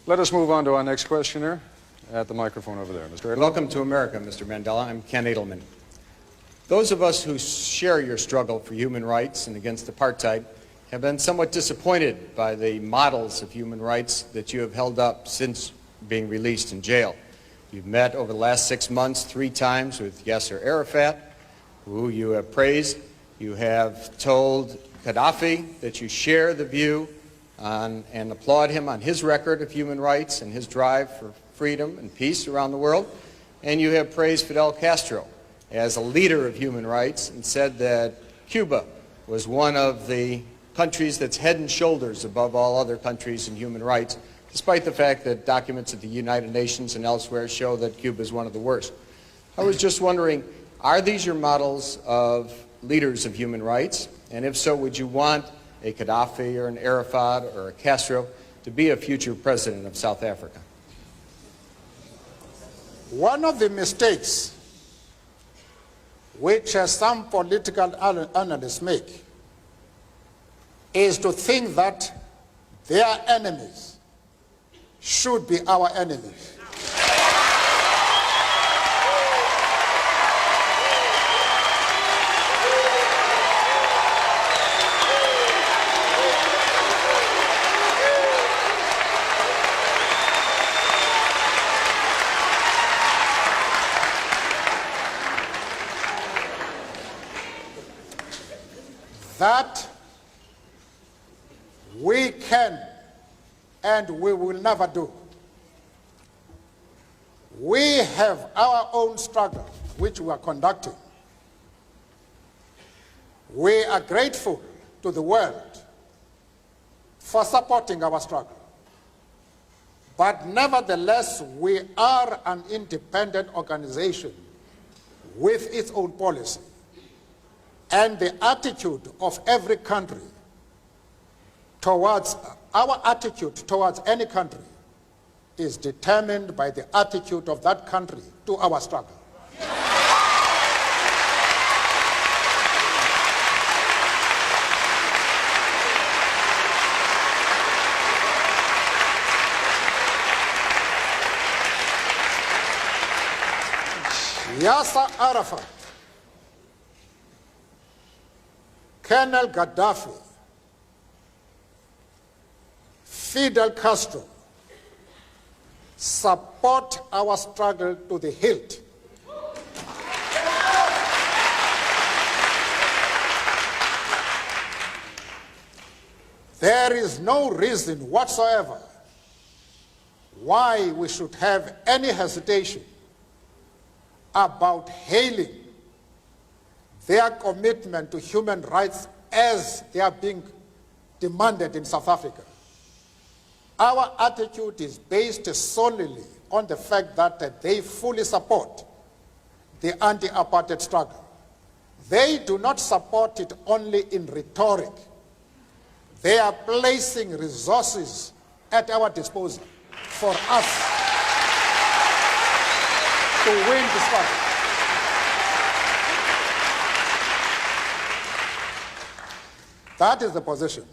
Let us move on to our next questioner at the microphone over there. Mr. Edelman. Welcome to America, Mr. Mandela. I'm Ken Edelman. Those of us who share your struggle for human rights and against apartheid have been somewhat disappointed by the models of human rights that you have held up since being released in jail. You've met over the last 6 months 3 times with Yasser Arafat, who you have praised. You have told Gaddafi that you share the view and applaud him on his record of human rights and his drive for freedom and peace around the world. And you have praised Fidel Castro as a leader of human rights and said that Cuba was one of the countries that's head and shoulders above all other countries in human rights, despite the fact that documents at the United Nations and elsewhere show that Cuba is one of the worst. I was just wondering, are these your models of leaders of human rights? And if so, would you want a Gaddafi or an Arafat or a Castro to be a future president of South Africa? One of the mistakes which some political analysts make is to think that their enemies should be our enemies. That we can and we will never do. We have our own struggle which we are conducting. We are grateful to the world for supporting our struggle. But nevertheless, we are an independent organization with its own policy. And the attitude of every country towards, our attitude towards any country is determined by the attitude of that country to our struggle. Yasser Arafat, Colonel Gaddafi, Fidel Castro support our struggle to the hilt. There is no reason whatsoever why we should have any hesitation about hailing their commitment to human rights as they are being demanded in South Africa. Our attitude is based solely on the fact that they fully support the anti-apartheid struggle. They do not support it only in rhetoric. They are placing resources at our disposal for us to win the struggle. That is the position.